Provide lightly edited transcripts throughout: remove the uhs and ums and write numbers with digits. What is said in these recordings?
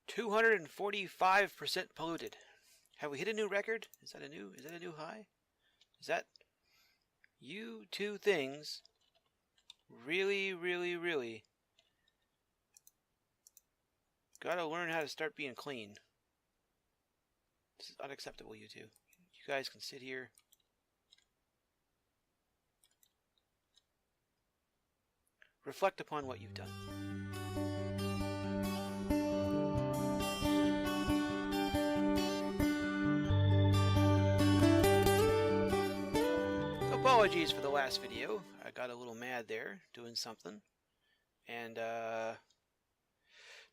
245% polluted. Have we hit a new record? Is that a new high? Is that you two things really gotta learn how to start being clean. This is unacceptable, you two. You guys can sit here. Reflect upon what you've done. Apologies for the last video. I got a little mad there doing something, and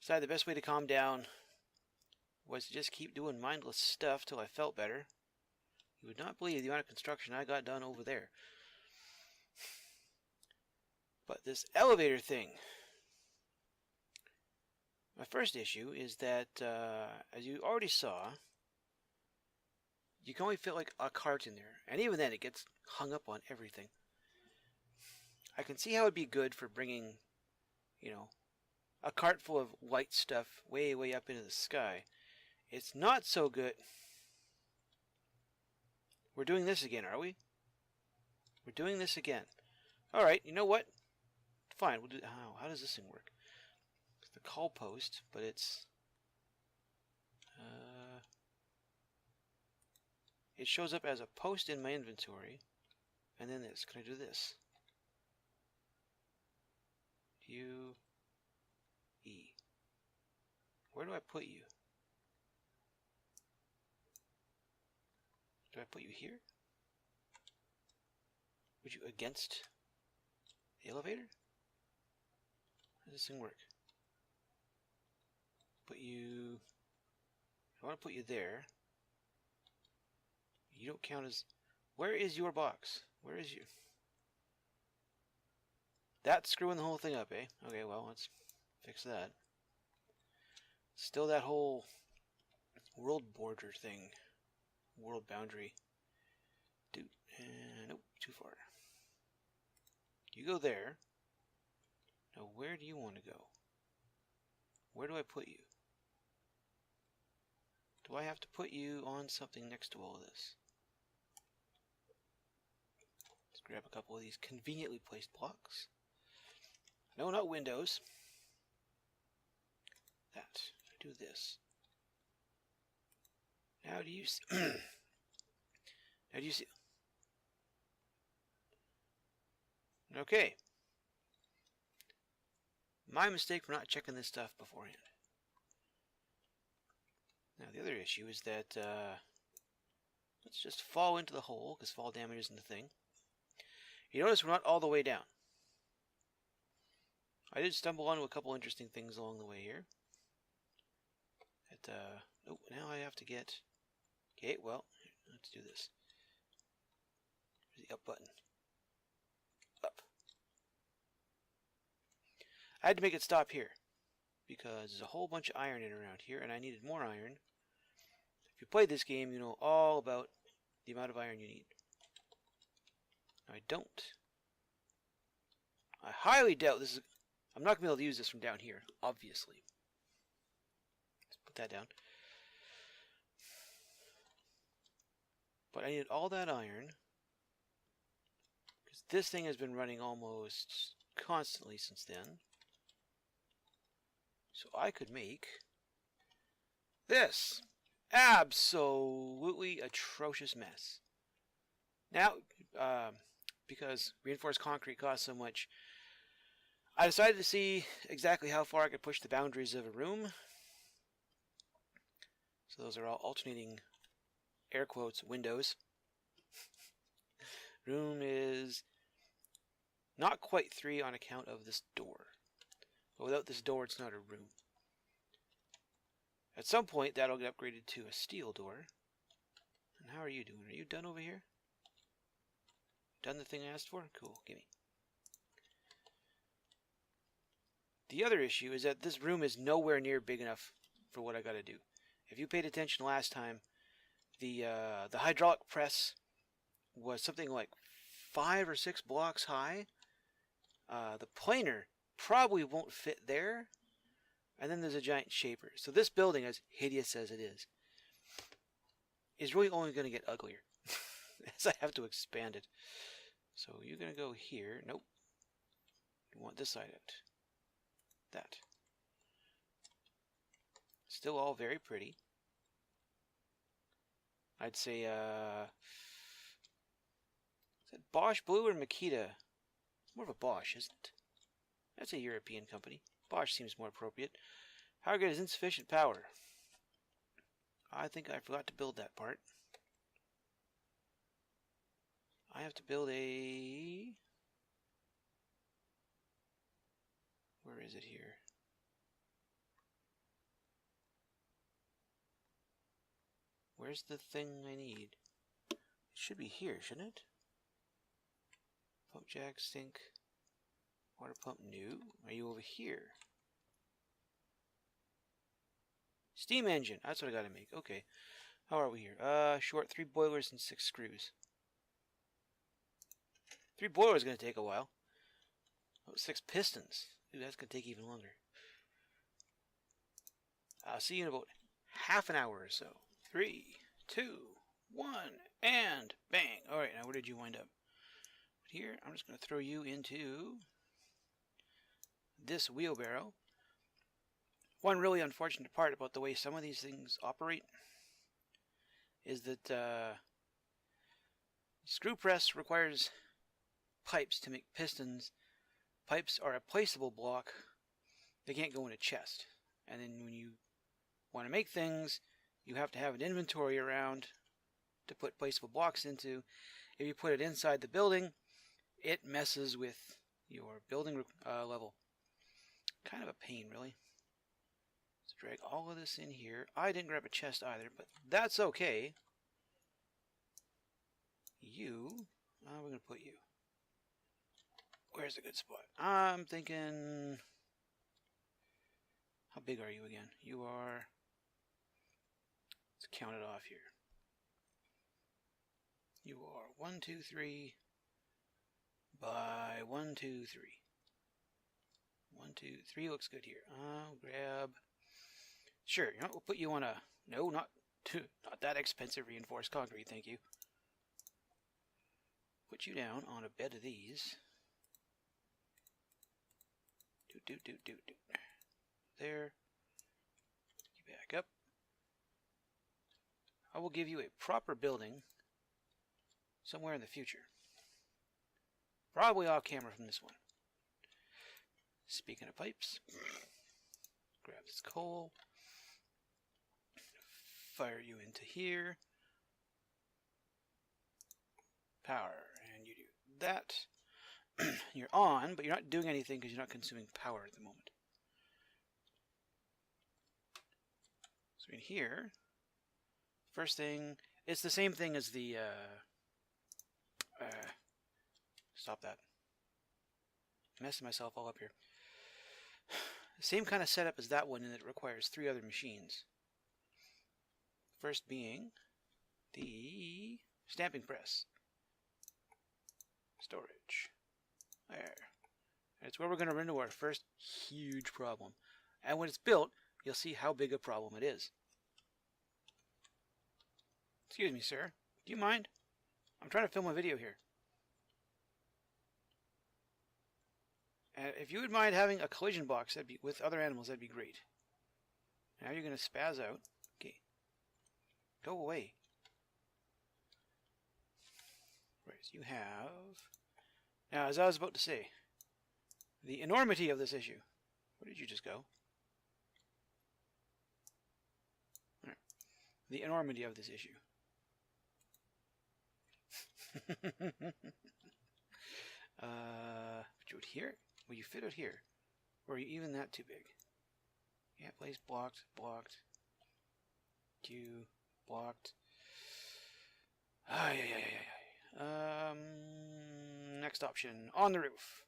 decided the best way to calm down was to just keep doing mindless stuff till I felt better. You would not believe the amount of construction I got done over there. But this elevator thing, my first issue is that, as you already saw, you can only fit like a cart in there, and even then it gets hung up on everything. I can see how it'd be good for bringing, you know, a cart full of white stuff way up into the sky. It's not so good. We're doing this again, are we? We're doing this again. Alright, you know what? Fine, we'll do. How does this thing work? It's the call post, but it's it shows up as a post in my inventory, and then this. Can I do this? U E. Where do I put you? Do I put you here? Would you against the elevator? How does this thing work? Put you... I want to put you there. You don't count as... Where is your box? Where is you? That's screwing the whole thing up, eh? Okay, well, let's fix that. Still that whole world border thing. World boundary. Dude, nope, too far. You go there. Now, where do you want to go? Where do I put you? Do I have to put you on something next to all of this? Let's grab a couple of these conveniently placed blocks. No, not windows. That. Do this. Now do you see... Now do you see... Okay. My mistake for not checking this stuff beforehand. Now the other issue is that let's just fall into the hole, because fall damage isn't the thing. You notice we're not all the way down. I did stumble onto a couple interesting things along the way here. Oh, now I have to get... Okay, well, let's do this. Here's the up button. Up. I had to make it stop here, because there's a whole bunch of iron in around here, and I needed more iron. If you played this game, you know all about the amount of iron you need. Now, I don't. I highly doubt this is... I'm not going to be able to use this from down here, obviously. Let's put that down. But I needed all that iron, because this thing has been running almost constantly since then. So I could make this absolutely atrocious mess. Now, because reinforced concrete costs so much, I decided to see exactly how far I could push the boundaries of a room. So those are all alternating, air quotes, windows. Room is not quite 3 on account of this door. But without this door, it's not a room. At some point, that'll get upgraded to a steel door. And how are you doing? Are you done over here? Done the thing I asked for? Cool, gimme. The other issue is that this room is nowhere near big enough for what I gotta do. If you paid attention last time, the hydraulic press was something like 5 or 6 blocks high. The planer probably won't fit there, and then there's a giant shaper. So this building, as hideous as it is really only going to get uglier as I have to expand it. So you're going to go here. Nope. You want this side out. That. Still all very pretty. I'd say, is it Bosch Blue or Makita? It's more of a Bosch, isn't it? That's a European company. Bosch seems more appropriate. Harrogate has insufficient power. I think I forgot to build that part. I have to build a... Where is it here? Where's the thing I need? It should be here, shouldn't it? Pump jack, sink, water pump, new. Are you over here? Steam engine. That's what I gotta make. Okay. How are we here? Short 3 boilers and 6 screws. 3 boilers is gonna take a while. Oh, 6 pistons. Ooh, that's gonna take even longer. I'll see you in about half an hour or so. 3, 2, 1, and bang. Alright, now where did you wind up? Here, I'm just gonna throw you into this wheelbarrow. One really unfortunate part about the way some of these things operate is that screw press requires pipes to make pistons. Pipes are a placeable block. They can't go in a chest. And then when you want to make things, you have to have an inventory around to put placeable blocks into. If you put it inside the building, it messes with your building level. Kind of a pain, really. Let's drag all of this in here. I didn't grab a chest either, but that's okay. You, we're going to put you. Where's a good spot? I'm thinking... How big are you again? You are... Let's count it off here. You are 1, 2, 3 by 1, 2, 3. 1, 2, 3 looks good here. I'll grab... Sure, you know, we'll put you on a... No, not that expensive reinforced concrete, thank you. Put you down on a bed of these. There. You back up. I will give you a proper building somewhere in the future. Probably off camera from this one. Speaking of pipes, grab this coal. Fire you into here. Power. And you do that. You're on, but you're not doing anything because you're not consuming power at the moment. So in here, first thing, it's the same thing as the, stop that. I'm messing myself all up here. Same kind of setup as that one, and it requires 3 other machines. First being the stamping press. Storage. There. That's where we're going to run into our first huge problem. And when it's built, you'll see how big a problem it is. Excuse me, sir. Do you mind? I'm trying to film a video here. And if you would mind having a collision box that'd be, with other animals, that'd be great. Now you're going to spaz out. Okay. Go away. Right, so you have... Now, as I was about to say, the enormity of this issue. Where did you just go? Right. The enormity of this issue. Put you out here? Will you fit out here? Or are you even that too big? Yeah, place blocked, blocked. Q, blocked. Next option, on the roof.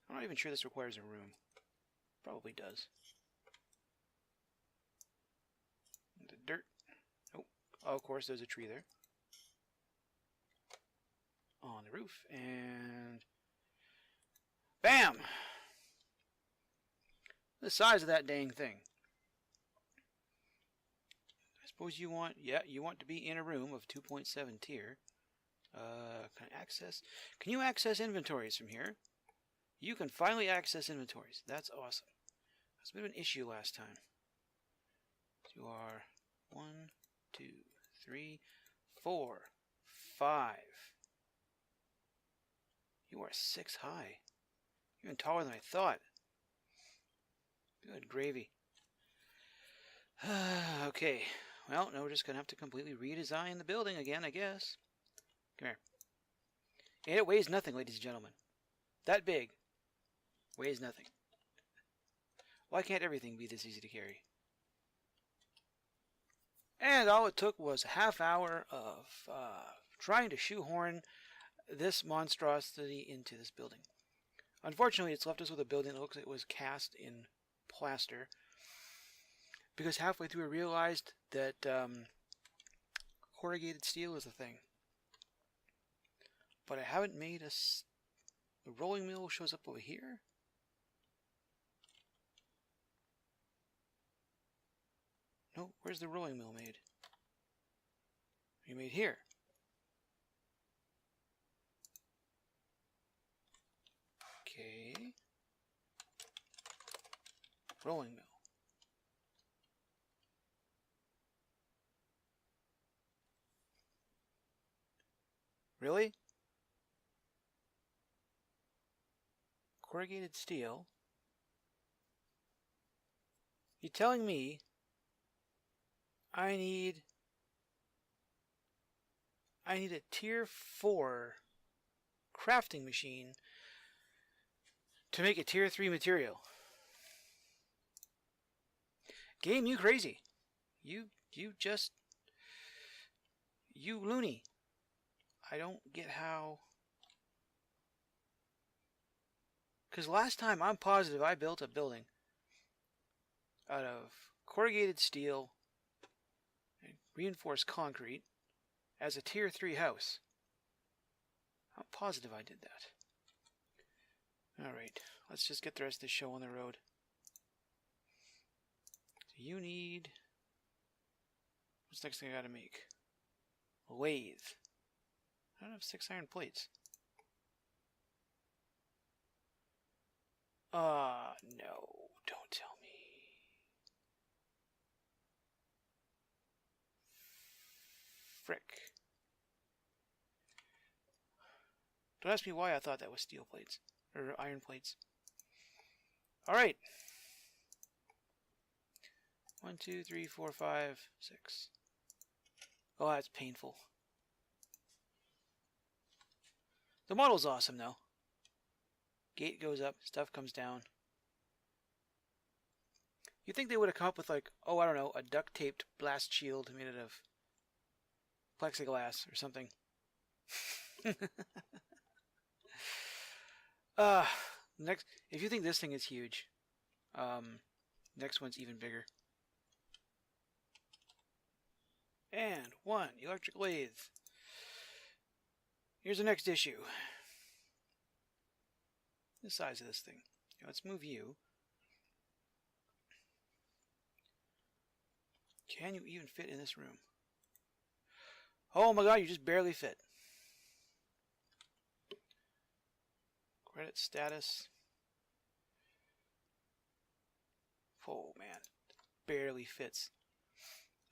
I'm not even sure this requires a room. Probably does. The dirt. Oh, of course, there's a tree there. On the roof, and bam! The size of that dang thing. I suppose you want, yeah, you want to be in a room of 2.7 tier. Can you access inventories from here? You can finally access inventories. That's awesome. That's a bit of an issue last time. You are 1, 2, 3, 4, 5. You are 6 high. Even taller than I thought. Good gravy. Okay. Well, no, we're just going to have to completely redesign the building again, I guess. Come here. And it weighs nothing, ladies and gentlemen. That big. Weighs nothing. Why can't everything be this easy to carry? And all it took was a half hour of trying to shoehorn this monstrosity into this building. Unfortunately, it's left us with a building that looks like it was cast in plaster. Because halfway through I realized that corrugated steel is a thing. But I haven't made the rolling mill shows up over here. No, where's the rolling mill made? You made here. Okay. Rolling mill. Really? Corrugated steel? You're telling me I need a tier 4 crafting machine to make a tier 3 material. Game, you crazy. You loony. I don't get how. Because last time I'm positive I built a building out of corrugated steel and reinforced concrete as a tier 3 house. I'm positive I did that. Alright, let's just get the rest of this show on the road. So you need... What's the next thing I gotta make? A lathe. I don't have 6 iron plates. No, don't tell me. Frick. Don't ask me why I thought that was steel plates. Or iron plates. Alright. 1, 2, 3, 4, 5, 6. Oh, that's painful. The model's awesome, though. Gate goes up, stuff comes down. You'd think they would have come up with, like, oh, I don't know, a duct-taped blast shield made out of plexiglass or something. Next, if you think this thing is huge, next one's even bigger. And 1 electric lathe. Here's the next issue. The size of this thing. Now let's move you. Can you even fit in this room? Oh my god, you just barely fit. Credit status. Oh man, barely fits.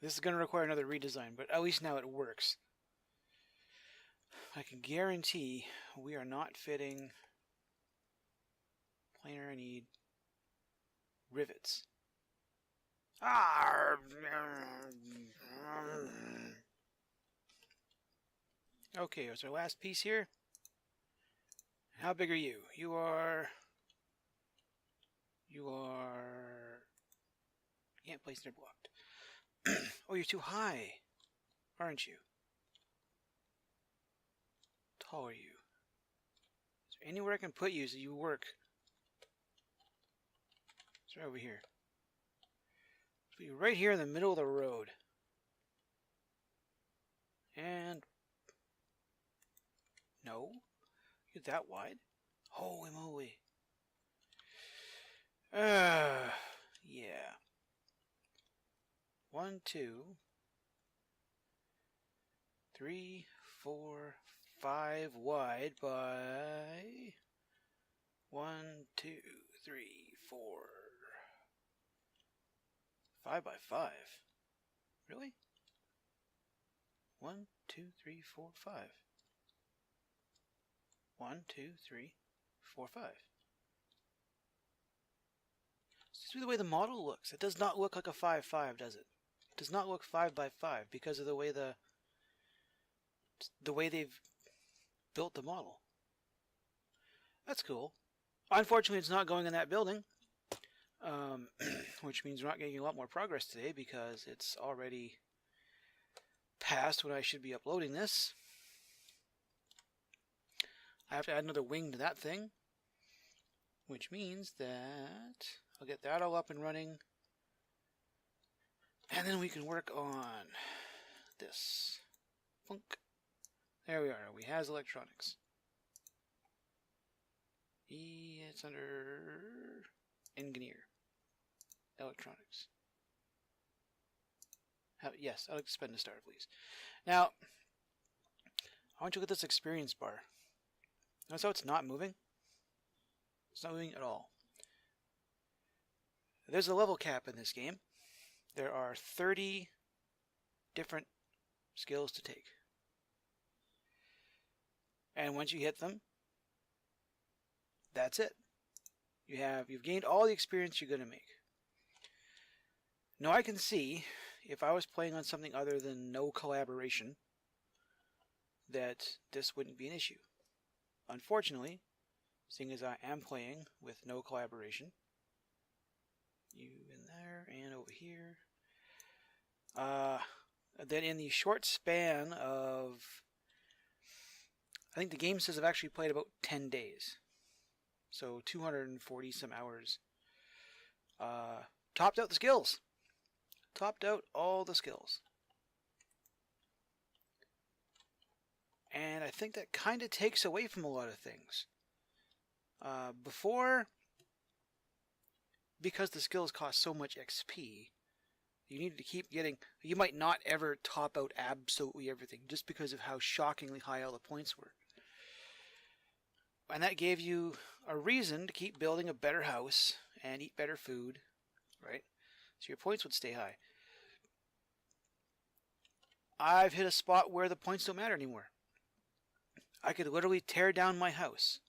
This is going to require another redesign, but at least now it works. I can guarantee we are not fitting planer. I need rivets. Okay, it's our last piece here. How big are you? You are... Can't place they're blocked. Oh, you're too high, aren't you? How tall are you? Is there anywhere I can put you so you work? It's right over here. Put you right here in the middle of the road. And... No? You're that wide? Holy moly. 1, 2, 3, 4, 5 wide by 1, 2, 3, 4, 5 by 5. Really? 1, 2, 3, 4, 5. 1, 2, 3, 4, 5. This is the way the model looks. It does not look like a 5-5, does it? It does not look 5 by 5 because of the way they've built the model. That's cool. Unfortunately, it's not going in that building, which means we're not getting a lot more progress today because it's already past when I should be uploading this. I have to add another wing to that thing, which means that I'll get that all up and running, and then we can work on this. Funk. There we are. We has electronics. It's under engineer. Electronics. Yes, I'd like to spend a star, please. Now, I want you to look at this experience bar. Notice how it's not moving? It's not moving at all. There's a level cap in this game. There are 30 different skills to take. And once you hit them, that's it. You've gained all the experience you're going to make. Now I can see, if I was playing on something other than no collaboration, that this wouldn't be an issue. Unfortunately, seeing as I am playing with no collaboration, you in there and over here, then in the short span of, I think the game says I've actually played about 10 days. So 240 some hours. Topped out the skills. Topped out all the skills. And I think that kind of takes away from a lot of things. Before, because the skills cost so much XP, you needed to keep getting, you might not ever top out absolutely everything just because of how shockingly high all the points were. And that gave you a reason to keep building a better house and eat better food, right? So your points would stay high. I've hit a spot where the points don't matter anymore. I could literally tear down my house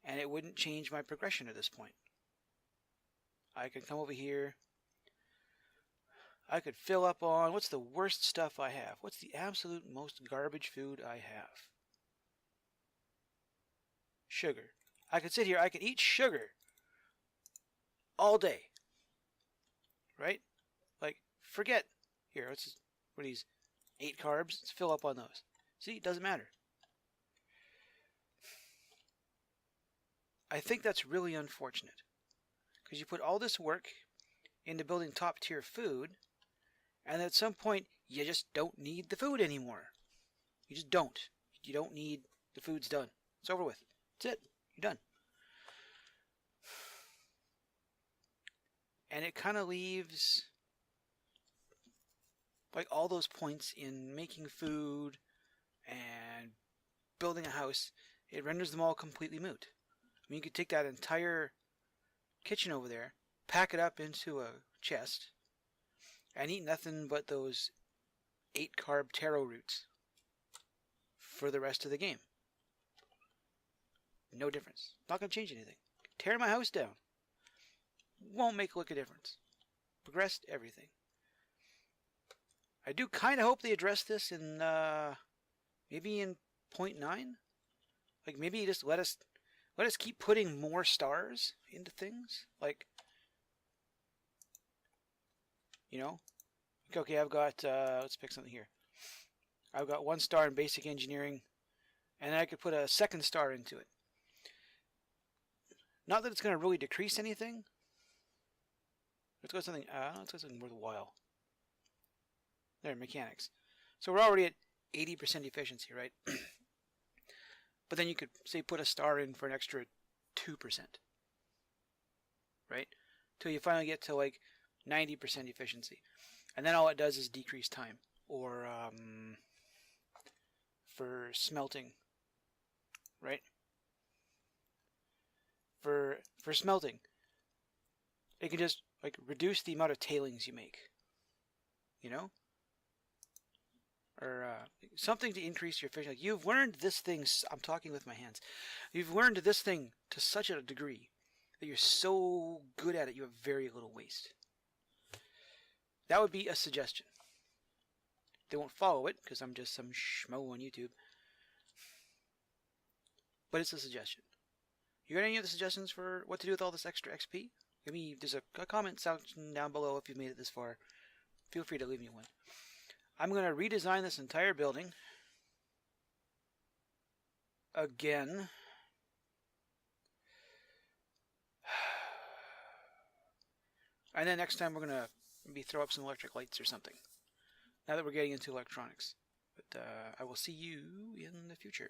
and it wouldn't change my progression at this point. I could come over here. I could fill up on, what's the worst stuff I have? What's the absolute most garbage food I have? Sugar. I could sit here, I could eat sugar all day. Right? Like, forget, here, what are these, 8 carbs? Let's fill up on those. See, it doesn't matter. I think that's really unfortunate. Because you put all this work into building top tier food, and at some point, you just don't need the food anymore. You just don't. You don't need, the food's done. It's over with. That's it. You're done. And it kind of leaves like all those points in making food and building a house. It renders them all completely moot. I mean, you could take that entire kitchen over there, pack it up into a chest, and eat nothing but those 8 carb taro roots for the rest of the game. No difference. Not going to change anything. Tear my house down. Won't make a lick of difference. Progressed everything. I do kind of hope they address this in, maybe in 0.9? Like, maybe you just let us keep putting more stars into things. Like, you know? Okay, I've got, let's pick something here. I've got 1 star in basic engineering, and I could put a 2nd star into it. Not that it's going to really decrease anything. Let's go something, let's go something worthwhile. There, mechanics. So we're already at 80% efficiency, right? But then you could, say, put a star in for an extra 2%. Right? Till you finally get to like 90% efficiency. And then all it does is decrease time. Or for smelting, right? For smelting, it can just like reduce the amount of tailings you make, you know, or something to increase your efficiency. Like you've learned this thing. I'm talking with my hands. You've learned this thing to such a degree that you're so good at it, you have very little waste. That would be a suggestion. They won't follow it because I'm just some schmo on YouTube. But it's a suggestion. You got any other suggestions for what to do with all this extra XP? Give me, there's a comment section down below if you've made it this far. Feel free to leave me one. I'm going to redesign this entire building. Again. And then next time we're going to maybe throw up some electric lights or something. Now that we're getting into electronics. But I will see you in the future.